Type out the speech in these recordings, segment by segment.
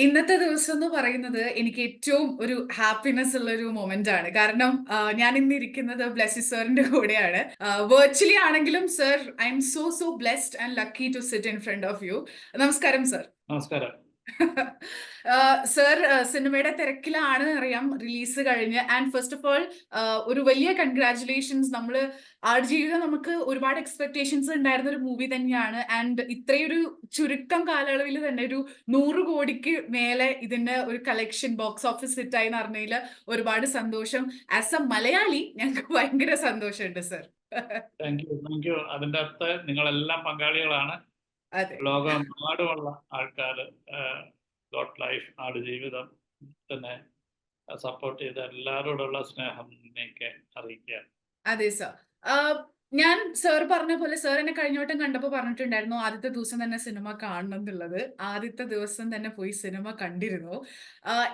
ഇന്നത്തെ ദിവസം എന്ന് പറയുന്നത് എനിക്ക് ഏറ്റവും ഒരു ഹാപ്പിനെസ് ഉള്ള ഒരു മൊമെന്റ് ആണ്. കാരണം ഞാൻ ഇന്ന് ഇരിക്കുന്നത് ബ്ലെസ്സി സാറിന്റെ കൂടെയാണ്. വെർച്വലി ആണെങ്കിലും sir, I am so blessed and lucky to sit in front of you. നമസ്കാരം സർ. നമസ്കാരം. സർ സിനിമയുടെ തിരക്കിലാണ് അറിയാം, റിലീസ് കഴിഞ്ഞ്. ആൻഡ് ഫസ്റ്റ് ഓഫ് ഓൾ ഒരു വലിയ കൺഗ്രാറ്റുലേഷൻസ്. നമ്മള് ആടുജീവിതം നമുക്ക് ഒരുപാട് എക്സ്പെക്ടേഷൻസ് ഉണ്ടായിരുന്ന ഒരു മൂവി തന്നെയാണ്. ആൻഡ് ഇത്രയൊരു ചുരുക്കം കാലയളവിൽ തന്നെ ഒരു 100 കോടിക്ക് മേലെ ഇതിന്റെ ഒരു കളക്ഷൻ ബോക്സ് ഓഫീസ് ഹിറ്റ് ആയി എന്ന് പറഞ്ഞതിൽ ഒരുപാട് സന്തോഷം. ആസ് എ മലയാളി ഞങ്ങൾക്ക് ഭയങ്കര സന്തോഷമുണ്ട് സർ. Thank you. അതിൻ്റെ അകത്ത് നിങ്ങളെല്ലാം പങ്കാളികളാണ്. അതെ ലോകമെമ്പാടുമുള്ള ആൾക്കാര് ഗോഡ് ലൈഫ് ആടുജീവിതം തന്നെ സപ്പോർട്ട് ചെയ്ത എല്ലാവരോടുള്ള സ്നേഹം നിങ്ങൾക്ക് അറിയിക്കുക. അതെ സർ. ഞാൻ സാർ പറഞ്ഞ പോലെ, സാർ എന്നെ കഴിഞ്ഞ വട്ടം കണ്ടപ്പോൾ പറഞ്ഞിട്ടുണ്ടായിരുന്നു ആദ്യത്തെ ദിവസം തന്നെ സിനിമ കാണണം എന്നുള്ളത്. ആദ്യത്തെ ദിവസം തന്നെ പോയി സിനിമ കണ്ടിരുന്നു.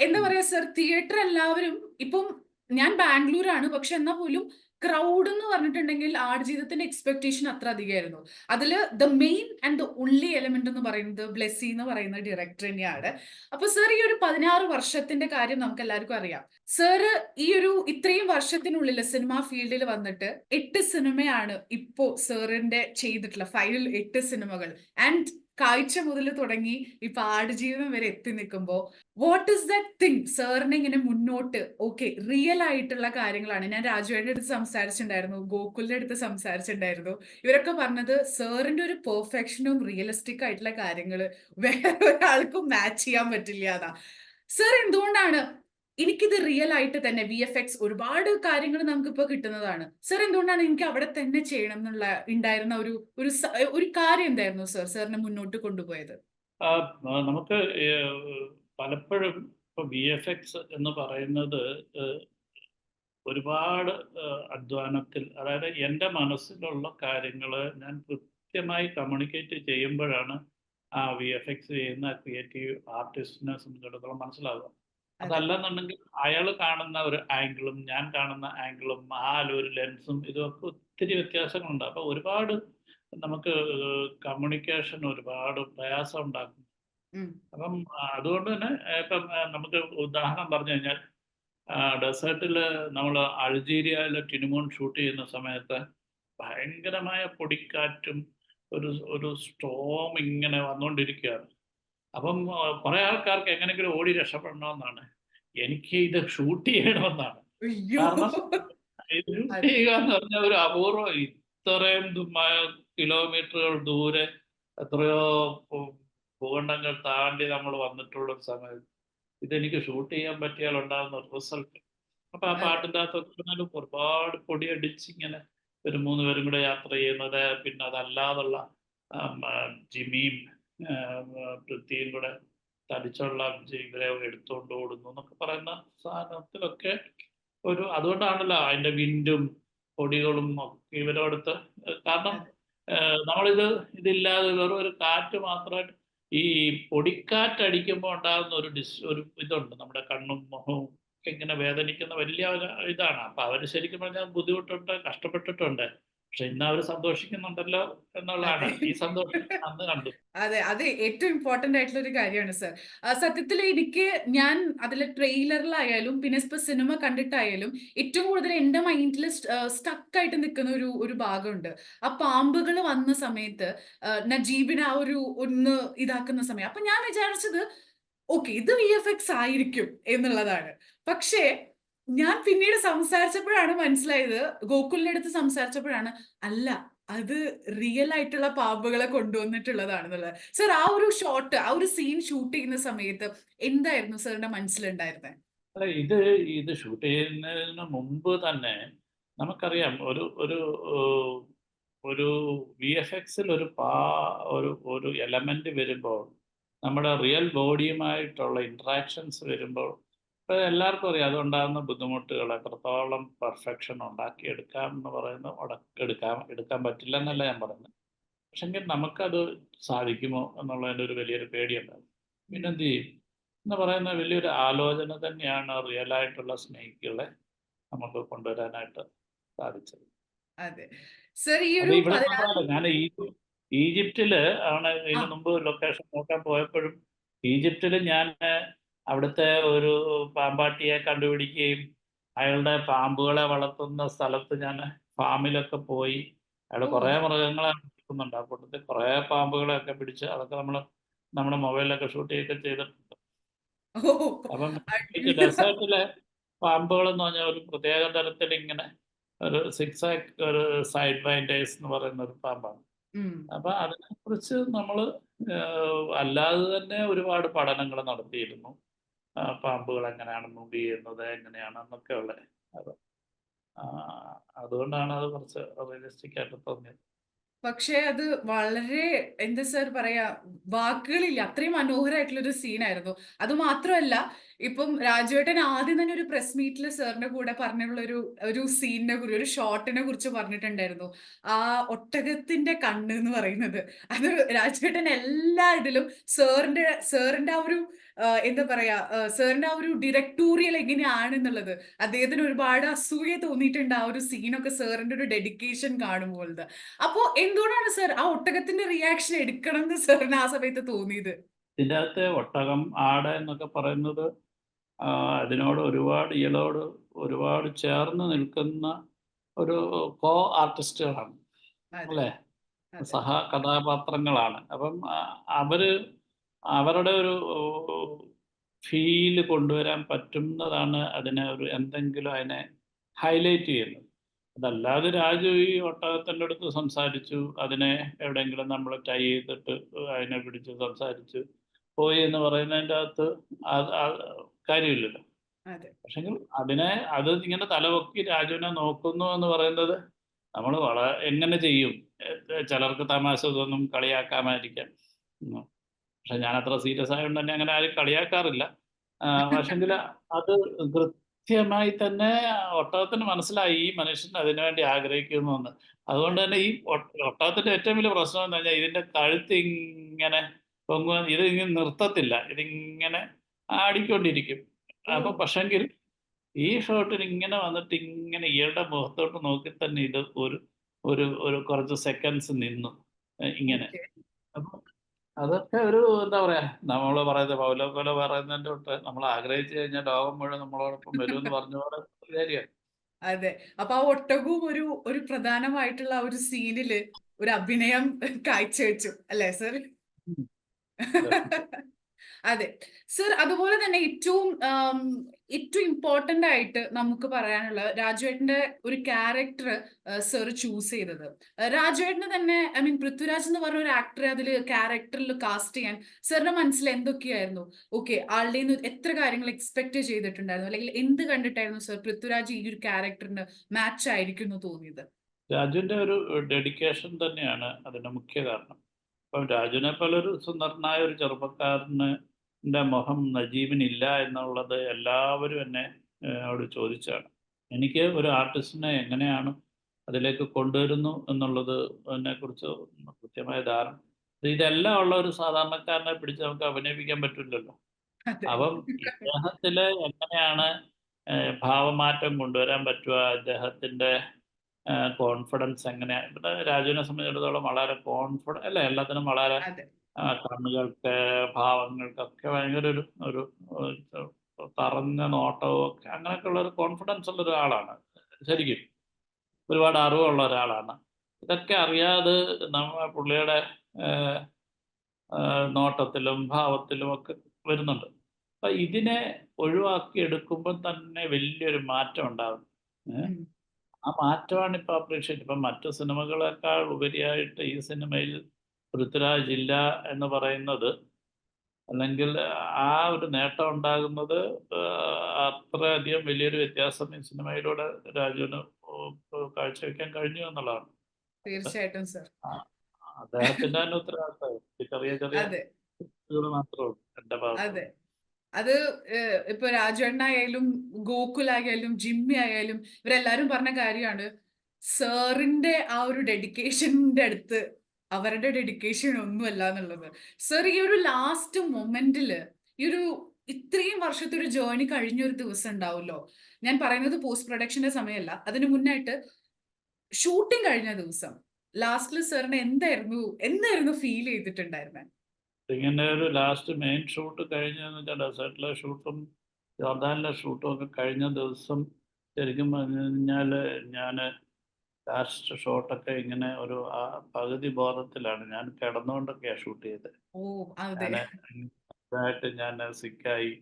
എന്താ ഉം. പറയാ സർ, തിയേറ്റർ എല്ലാവരും ഇപ്പം, ഞാൻ ബാംഗ്ലൂരാണ്, പക്ഷെ എന്നാൽ പോലും ക്രൗഡ് എന്ന് പറഞ്ഞിട്ടുണ്ടെങ്കിൽ ആടുജീവിതത്തിന്റെ എക്സ്പെക്ടേഷൻ അത്ര അധികമായിരുന്നു. അതില് the main and the only element എന്ന് പറയുന്നത് ബ്ലെസ്സി എന്ന് പറയുന്ന ഡയറക്ടർ തന്നെയാണ്. അപ്പൊ സർ, ഈ ഒരു 16 വർഷത്തിന്റെ കാര്യം നമുക്ക് എല്ലാവർക്കും അറിയാം. സാറ് ഈ ഒരു ഇത്രയും വർഷത്തിനുള്ളിൽ സിനിമാ ഫീൽഡിൽ വന്നിട്ട് 8 സിനിമയാണ് ഇപ്പോ സാറിന്റെ ചെയ്തിട്ടുള്ള ഫൈനൽ 8 സിനിമകൾ. ആൻഡ് കാഴ്ച മുതൽ തുടങ്ങി ഇപ്പൊ ആടുജീവിതം വരെ എത്തി നിൽക്കുമ്പോ, വാട്ട് ഇസ് ദാറ്റ് തിങ് സാറിനെ ഇങ്ങനെ മുന്നോട്ട്, ഓക്കെ റിയൽ ആയിട്ടുള്ള കാര്യങ്ങളാണ്. ഞാൻ രാജുവേട്ടൻ്റെ അടുത്ത് സംസാരിച്ചിട്ടുണ്ടായിരുന്നു, ഗോകുലിന്റെ അടുത്ത് സംസാരിച്ചിട്ടുണ്ടായിരുന്നു. ഇവരൊക്കെ പറഞ്ഞത് സാറിന്റെ ഒരു പെർഫെക്ഷനും റിയലിസ്റ്റിക് ആയിട്ടുള്ള കാര്യങ്ങൾ വേറെ ഒരാൾക്കും മാച്ച് ചെയ്യാൻ പറ്റില്ല അതാ. സർ, എന്തുകൊണ്ടാണ് എനിക്കിത് റിയൽ ആയിട്ട് തന്നെ VFX ഒരുപാട് കാര്യങ്ങൾ നമുക്കിപ്പോ കിട്ടുന്നതാണ്. സർ, എന്തുകൊണ്ടാണ് എനിക്ക് അവിടെ തന്നെ ചെയ്യണം എന്നുള്ള ഉണ്ടായിരുന്ന ഒരു ഒരു ഒരു കാര്യം എന്തായിരുന്നു സർ സാറിനെ മുന്നോട്ട് കൊണ്ടുപോയത്? നമുക്ക് പലപ്പോഴും ഇപ്പൊ VFX എന്ന് പറയുന്നത് ഒരുപാട് അധ്വാനത്തിൽ, അതായത് എൻ്റെ മനസ്സിലുള്ള കാര്യങ്ങൾ ഞാൻ കൃത്യമായി കമ്മ്യൂണിക്കേറ്റ് ചെയ്യുമ്പോഴാണ് ആ VFX ചെയ്യുന്ന ക്രിയേറ്റീവ് ആർട്ടിസ്റ്റിനെ സംബന്ധിച്ചിടത്തോളം മനസ്സിലാവുക. അതെ അതല്ലെന്നുണ്ടെങ്കിൽ അയാൾ കാണുന്ന ഒരു ആംഗിളും ഞാൻ കാണുന്ന ആംഗിളും ആ ഒരു ലെൻസും ഇതൊക്കെ ഒത്തിരി വ്യത്യാസങ്ങളുണ്ട്. അപ്പോൾ ഒരുപാട് നമുക്ക് കമ്മ്യൂണിക്കേഷൻ ഒരുപാട് പ്രയാസം ഉണ്ടാക്കും. ഉം. അപ്പം അതുകൊണ്ട് തന്നെ ഇപ്പം നമുക്ക് ഉദാഹരണം പറഞ്ഞു കഴിഞ്ഞാൽ ഡെസേർട്ടിൽ നമ്മൾ അൾജീരിയയിൽ ടിനിമോൺ ഷൂട്ട് ചെയ്യുന്ന സമയത്ത് ഭയങ്കരമായ പൊടിക്കാറ്റും ഒരു ഒരു സ്റ്റോം ഇങ്ങനെ വന്നുകൊണ്ടിരിക്കുകയാണ്. അപ്പം കുറെ ആൾക്കാർക്ക് എങ്ങനെയെങ്കിലും ഓടി രക്ഷപ്പെടണമെന്നാണ്. എനിക്ക് ഇത് ഷൂട്ട് ചെയ്യണമെന്നാണ്. അയ്യോ. കാരണം ഇത് ഷൂട്ട് അതെ ചെയ്യുക എന്ന് പറഞ്ഞാൽ ഒരു അപൂർവം. ഇത്രയും കിലോമീറ്ററുകൾ ദൂരെ എത്രയോ ഭൂഖണ്ഡങ്ങൾ താണ്ടി നമ്മൾ വന്നിട്ടുള്ള ഒരു സമയത്ത് ഇതെനിക്ക് ഷൂട്ട് ചെയ്യാൻ പറ്റിയാൽ ഉണ്ടാകുന്ന ഒരു റിസൾട്ട്. അപ്പൊ ആ അതെ പാട്ടിൻ്റെ അകത്തൊക്കെ ഒരുപാട് പൊടിയടിച്ച് ഇങ്ങനെ ഒരു 3 പേരും കൂടെ യാത്ര ചെയ്യുന്നത്, പിന്നെ അതല്ലാതുള്ള ജിമിയും പൃഥ്വിയും കൂടെ തടിച്ചുള്ള ഇവരെ എടുത്തുകൊണ്ട് ഓടുന്നു എന്നൊക്കെ പറയുന്ന സാധനത്തിലൊക്കെ ഒരു അതുകൊണ്ടാണല്ലോ അതിന്റെ വിൻഡും പൊടികളും ഒക്കെ ഇവരോടത്ത്. കാരണം അതെ ഇതില്ലാതെ വെറും ഒരു കാറ്റ് മാത്രമായിട്ട് ഈ പൊടിക്കാറ്റടിക്കുമ്പോൾ ഉണ്ടാകുന്ന ഒരു ഇതുണ്ട്, നമ്മുടെ കണ്ണും മുഖവും ഒക്കെ ഇങ്ങനെ വേദനിക്കുന്ന വലിയ ഒരു ഇതാണ്. അപ്പൊ അവര് ശരിക്കും പറഞ്ഞാൽ ബുദ്ധിമുട്ടുണ്ട്, കഷ്ടപ്പെട്ടിട്ടുണ്ട്. പക്ഷെ ഇന്ന് അവർ സന്തോഷിക്കുന്നുണ്ടല്ലോ എന്നുള്ളതാണ്. അതെ ഈ സന്തോഷം അന്ന് കണ്ടു. അതെ, അത് ഏറ്റവും ഇമ്പോർട്ടന്റ് ആയിട്ടുള്ള ഒരു കാര്യമാണ് സർ. സത്യത്തിൽ എനിക്ക്, ഞാൻ അതിലെ ട്രെയിലറിലായാലും പിന്നെ ഇപ്പൊ സിനിമ കണ്ടിട്ടായാലും ഏറ്റവും കൂടുതൽ എന്റെ മൈൻഡിൽ സ്റ്റക്ക് ആയിട്ട് നിൽക്കുന്ന ഒരു ഭാഗമുണ്ട്. ആ പാമ്പുകൾ വന്ന സമയത്ത് നജീബിനെ ആ ഒരു ഒന്ന് ഇതാക്കുന്ന സമയം, അപ്പൊ ഞാൻ വിചാരിച്ചത് ഓക്കെ ഇത് VFX ആയിരിക്കും എന്നുള്ളതാണ്. പക്ഷേ ഞാൻ പിന്നീട് സംസാരിച്ചപ്പോഴാണ് മനസ്സിലായത്, ഗോകുലിന്റെ അടുത്ത് സംസാരിച്ചപ്പോഴാണ്, അല്ല അത് റിയൽ ആയിട്ടുള്ള പാമ്പുകളെ കൊണ്ടുവന്നിട്ടുള്ളതാണെന്നുള്ളത്. സർ, ആ ഒരു ഷോട്ട്, ആ ഒരു സീൻ ഷൂട്ട് ചെയ്യുന്ന സമയത്ത് എന്തായിരുന്നു സാറിന്റെ മനസ്സിലുണ്ടായിരുന്നത്? അല്ല, ഇത് ഷൂട്ട് ചെയ്യുന്നതിന് മുമ്പ് തന്നെ നമുക്കറിയാം ഒരു ഒരു ഏഹ്, ഒരു VFX-ൽ ഒരു എലമെന്റ് വരുമ്പോൾ നമ്മുടെ റിയൽ ബോഡിയുമായിട്ടുള്ള ഇന്ററാക്ഷൻസ് വരുമ്പോൾ ഇപ്പൊ എല്ലാവർക്കും അറിയാം അതുണ്ടാകുന്ന ബുദ്ധിമുട്ടുകൾ. എത്രത്തോളം പെർഫെക്ഷൻ ഉണ്ടാക്കിയെടുക്കാം എന്ന് പറയുന്നത് എടുക്കാൻ പറ്റില്ല എന്നല്ല ഞാൻ പറയുന്നത്. പക്ഷെങ്കിൽ നമുക്കത് സാധിക്കുമോ എന്നുള്ളതിൻ്റെ ഒരു വലിയൊരു പേടിയുണ്ടാകും. ഉം. പിന്നെന്ത് ചെയ്യും എന്ന് പറയുന്ന വലിയൊരു ആലോചന തന്നെയാണ് റിയലായിട്ടുള്ള സ്നേഹികളെ നമുക്ക് കൊണ്ടുവരാനായിട്ട് സാധിച്ചത്. അതെ സർ, ഈ അത് ഒരു ഇവിടെ 16. മാത്രമല്ല, ഞാൻ ഈജിപ്തില് ആണ് ആ ഇതിനു മുമ്പ് ലൊക്കേഷൻ നോക്കാൻ പോയപ്പോഴും ഈജിപ്തിൽ ഞാൻ അവിടുത്തെ ഒരു പാമ്പാട്ടിയെ കണ്ടുപിടിക്കുകയും അയാളുടെ പാമ്പുകളെ വളർത്തുന്ന സ്ഥലത്ത് ഞാൻ ഫാമിലൊക്കെ പോയി അയാൾ ഓ കുറേ മൃഗങ്ങളെ വളർത്തുന്നുണ്ട്. ആ കൂട്ടത്തിൽ കുറേ പാമ്പുകളെയൊക്കെ പിടിച്ച് അതൊക്കെ നമ്മൾ നമ്മുടെ മൊബൈലിലൊക്കെ ഷൂട്ട് ചെയ്യുകയൊക്കെ ചെയ്തിട്ടുണ്ട്. ഓ അപ്പം ഈ അടിപൊളി. ഡെസേർട്ടിലെ പാമ്പുകൾ എന്ന് പറഞ്ഞാൽ ഒരു പ്രത്യേക തരത്തിൽ ഇങ്ങനെ ഒരു സിക്സ് ആക്ക് ഒരു സൈഡ് വൈൻഡേഴ്സ് എന്ന് പറയുന്ന ഒരു പാമ്പാണ്. ഉം. അപ്പൊ അതിനെക്കുറിച്ച് നമ്മൾ അല്ലാതെ തന്നെ ഒരുപാട് പഠനങ്ങൾ നടത്തിയിരുന്നു. പാമ്പുകൾ എങ്ങനെയാണ് മൂവ് ചെയ്യുന്നത് എങ്ങനെയാണെന്നൊക്കെ ഉള്ളത്. അത് ആ, അതുകൊണ്ടാണ് അത് കുറച്ച് റിയലിസ്റ്റിക് ആയിട്ട് തോന്നിയത്. പക്ഷേ അത് വളരെ എന്താ സർ പറയാ, വാക്കുകളില്ല, അത്രയും മനോഹരമായിട്ടുള്ള ഒരു സീനായിരുന്നു. അത് മാത്രമല്ല, ഇപ്പം രാജുവേട്ടൻ ആദ്യം തന്നെ ഒരു പ്രസ് മീറ്റിൽ സാറിന്റെ കൂടെ പറഞ്ഞുള്ള ഒരു ഒരു സീനിനെ കുറിച്ച്, ഒരു ഷോട്ടിനെ കുറിച്ച് പറഞ്ഞിട്ടുണ്ടായിരുന്നു. ആ ഒട്ടകത്തിന്റെ കണ്ണ് എന്ന് പറയുന്നത്, അത് രാജുവേട്ടൻ എല്ലാ ഇതിലും സാറിന്റെ ആ ഒരു എന്താ പറയാ, സാറിന്റെ ആ ഒരു ഡിറക്ടോറിയൽ എങ്ങനെയാണെന്നുള്ളത് അദ്ദേഹത്തിന് ഒരുപാട് അസൂയ തോന്നിയിട്ടുണ്ട് ആ ഒരു സീനൊക്കെ സാറിന്റെ ഒരു ഡെഡിക്കേഷൻ കാണുമ്പോൾ. അപ്പോ എന്തുകൊണ്ടാണ് സർ ആ ഒട്ടകത്തിന്റെ റിയാക്ഷൻ എടുക്കണം എന്ന് സാറിന് ആ സമയത്ത് തോന്നിയത്? ഇതിൻ്റെ അകത്തെ ഒട്ടകം ആട് എന്നൊക്കെ പറയുന്നത് അതിനോട് ഒരുപാട് ഇയലോട് ഒരുപാട് ചേർന്ന് നിൽക്കുന്ന ഒരു കോ ആർട്ടിസ്റ്റുകളാണ് അതെ, അല്ലേ? അതെ. സഹ കഥാപാത്രങ്ങളാണ്. അപ്പം അവര് അവരുടെ ഒരു ഫീല് കൊണ്ടുവരാൻ പറ്റുന്നതാണ് അതിനെ ഒരു എന്തെങ്കിലും അതിനെ ഹൈലൈറ്റ് ചെയ്യുന്നത്. അതല്ലാതെ രാജു ഈ ഒട്ടകത്തിൻ്റെ അടുത്ത് സംസാരിച്ചു, അതിനെ എവിടെയെങ്കിലും നമ്മൾ ടൈ ചെയ്തിട്ട് അതിനെ പിടിച്ച് സംസാരിച്ചു പോയി എന്ന് പറയുന്നതിൻ്റെ അകത്ത് അത് കാര്യമില്ലല്ലോ. അതെ. പക്ഷെങ്കിൽ അതിനെ അത് ഇങ്ങനെ തലപൊക്കി രാജുവിനെ നോക്കുന്നു എന്ന് പറയുന്നത് നമ്മൾ വളരെ എങ്ങനെ ചെയ്യും? ചിലർക്ക് തമാശ തോന്നും, കളിയാക്കാമായിരിക്കാം. ഉം. പക്ഷെ ഞാൻ അത്ര സീരിയസ് ആയതുകൊണ്ട് തന്നെ അങ്ങനെ ആരും കളിയാക്കാറില്ല. പക്ഷെങ്കിൽ അത് കൃത്യമായി തന്നെ ഒട്ടകത്തിന് മനസ്സിലായി ഈ മനുഷ്യൻ അതിനുവേണ്ടി ആഗ്രഹിക്കുന്നു എന്ന്. അതുകൊണ്ട് തന്നെ ഈ ഒട്ടകത്തിന്റെ ഏറ്റവും വലിയ പ്രശ്നം എന്ന് പറഞ്ഞാൽ ഇതിന്റെ കഴുത്ത് ഇങ്ങനെ പൊങ്ങുക, ഇത് ഇങ്ങനെ നിർത്തത്തില്ല, ഇതിങ്ങനെ ആടിക്കൊണ്ടിരിക്കും. ഓ! അപ്പൊ പക്ഷെങ്കിൽ ഈ ഷോട്ടിൽ ഇങ്ങനെ വന്നിട്ട് ഇങ്ങനെ ഇയാളുടെ മുഖത്തോട്ട് നോക്കി തന്നെ ഇത് ഒരു ഒരു ഒരു കുറച്ച് സെക്കൻഡ്സ് നിന്നു ഇങ്ങനെ. ഓക്കെ. അപ്പൊ അതൊക്കെ ഒരു എന്താ പറയാ, നമ്മള് പറയുന്നത് പൗലോ കോയിലോ പറയുന്നതിന്റെ തൊട്ട് നമ്മൾ ആഗ്രഹിച്ചു കഴിഞ്ഞാൽ ലോകം മുഴുവൻ നമ്മളോടൊപ്പം വരുമെന്ന് പറഞ്ഞ പോലെ ഒരു കാര്യമാണ്. അതെ. അപ്പൊ ആ ഒട്ടകവും ഒരു ഒരു പ്രധാനമായിട്ടുള്ള ആ ഒരു സീനില് ഒരു അഭിനയം കാഴ്ചവെച്ചു. അല്ലേ സർ? ഉം. Definitely. അതെ. സർ അതുപോലെ തന്നെ ഏറ്റവും ഇമ്പോർട്ടന്റ് ആയിട്ട് നമുക്ക് പറയാനുള്ളത് രാജുവേട്ടന്റെ ഒരു ക്യാരക്ടർ സർ ചൂസ് ചെയ്തത്. രാജുവേട്ടന് തന്നെ ഐ മീൻ പൃഥ്വിരാജ് എന്ന് പറഞ്ഞ ഒരു ആക്ടറെ അതിൽ ക്യാരക്ടറിൽ കാസ്റ്റ് ചെയ്യാൻ സാറിന്റെ മനസ്സിൽ എന്തൊക്കെയായിരുന്നു? ഓക്കെ, ആളുടെ എത്ര കാര്യങ്ങൾ എക്സ്പെക്ട് ചെയ്തിട്ടുണ്ടായിരുന്നു? അല്ലെങ്കിൽ എന്ത് കണ്ടിട്ടായിരുന്നു സർ പൃഥ്വിരാജ് ഈ ഒരു ക്യാരക്ടറിന് മാച്ച് ആയിരിക്കും എന്ന് തോന്നിയത്? രാജുവിന്റെ ഒരു ഡെഡിക്കേഷൻ തന്നെയാണ് അതിന്റെ മുഖ്യ കാരണം. അപ്പം രാജുവിനെ പോലെ ഒരു സുന്ദരനായ ഒരു ചെറുപ്പക്കാരന് മുഖം നജീബിനില്ല എന്നുള്ളത് എല്ലാവരും എന്നെ അവിടെ ചോദിച്ചാണ്. എനിക്ക് ഒരു ആർട്ടിസ്റ്റിനെ എങ്ങനെയാണ് അതിലേക്ക് കൊണ്ടുവരുന്നു എന്നുള്ളത് അതിനെക്കുറിച്ച് കൃത്യമായ ധാരണ. ഇതെല്ലാം ഉള്ള ഒരു സാധാരണക്കാരനെ പിടിച്ച് നമുക്ക് അഭിനയിപ്പിക്കാൻ പറ്റില്ലല്ലോ. അതെ. അപ്പം ഇദ്ദേഹത്തില് എങ്ങനെയാണ് ഭാവമാറ്റം കൊണ്ടുവരാൻ പറ്റുക, അദ്ദേഹത്തിന്റെ കോൺഫിഡൻസ് എങ്ങനെയാ, ഇവിടെ രാജുവിനെ സംബന്ധിച്ചിടത്തോളം വളരെ അല്ല, എല്ലാത്തിനും വളരെ അതെ. കണ്ണുകൾക്ക് ഭാവങ്ങൾക്കൊക്കെ ഭയങ്കര ഒരു ഒരു ഒരു തറഞ്ഞ നോട്ടവും ഒക്കെ അങ്ങനെയൊക്കെ ഉള്ള ഒരു കോൺഫിഡൻസ് ഉള്ള ഒരാളാണ് ശരിക്കും. ഒരുപാട് അറിവുള്ള ഒരാളാണ്. ഇതൊക്കെ അറിയാതെ പുള്ളിയുടെ ഏഹ്, നോട്ടത്തിലും ഭാവത്തിലും ഒക്കെ വരുന്നുണ്ട്. അപ്പൊ ഇതിനെ ഒഴിവാക്കി എടുക്കുമ്പോൾ തന്നെ വലിയൊരു മാറ്റം ഉണ്ടാകും. ഏഹ്? ഉം. ആ മാറ്റമാണ് ഇപ്പൊ അപ്രീഷിയേറ്റ്. ഇപ്പം മറ്റു സിനിമകളെക്കാൾ ഉപരിയായിട്ട് ഈ സിനിമയിൽ പൃഥ്വിരാജ് ഇല്ല എന്ന് പറയുന്നത്, അല്ലെങ്കിൽ ആ ഒരു നേട്ടം ഉണ്ടാകുന്നത് അത്രയധികം വലിയൊരു വ്യത്യാസം ഈ സിനിമയിലൂടെ രാജുവിന് കാഴ്ചവെക്കാൻ കഴിഞ്ഞു എന്നുള്ളതാണ്. അത് തീർച്ചയായിട്ടും സർ. ആ അദ്ദേഹത്തിന്റെ തന്നെ ഉത്തരവാദിത്തം. ഈ ചെറിയ ചെറിയ അതെ. ഇതുകൾ മാത്രമേ ഉള്ളൂ എന്റെ അതെ. ഭാഗത്തുനിന്ന്. അത് ഇപ്പൊ രാജേണ്ണായാലും ഗോകുലായാലും ജിമ്മി ആയാലും ഇവരെല്ലാരും പറഞ്ഞ കാര്യമാണ്, സാറിന്റെ ആ ഒരു ഡെഡിക്കേഷന്റെ അടുത്ത് അവരുടെ ഡെഡിക്കേഷൻ ഒന്നുമല്ല എന്നുള്ളത്. സർ ഈ ഒരു ലാസ്റ്റ് മൊമെന്റില് ഈ ഒരു ഇത്രയും വർഷത്തെ ഒരു ജേർണി കഴിഞ്ഞ ഒരു ദിവസം ഉണ്ടാവുമല്ലോ, ഞാൻ പറയുന്നത് പോസ്റ്റ് പ്രൊഡക്ഷന്റെ സമയമല്ല, അതിന് മുന്നായിട്ട് ഷൂട്ടിംഗ് കഴിഞ്ഞ ദിവസം ലാസ്റ്റില് സാറിന് എന്തായിരുന്നു എന്തായിരുന്നു ഫീൽ ചെയ്തിട്ടുണ്ടായിരുന്നത്? ഇങ്ങനെ ഒരു ലാസ്റ്റ് മെയിൻ ഷൂട്ട് കഴിഞ്ഞതെന്ന് വെച്ചാൽ ഡെസേർട്ടിലെ ഷൂട്ടും ജോർദാനിലെ ഷൂട്ടും ഒക്കെ കഴിഞ്ഞ ദിവസം ശരിക്കും പറഞ്ഞു കഴിഞ്ഞാൽ ഞാൻ ലാസ്റ്റ് ഷോട്ടൊക്കെ ഇങ്ങനെ ഒരു പകുതി ബോധത്തിലാണ്. ഞാൻ കിടന്നുകൊണ്ടൊക്കെയാണ് ഷൂട്ട് ചെയ്തത്. ഓ അതെ. ഞാൻ സിക്കായി.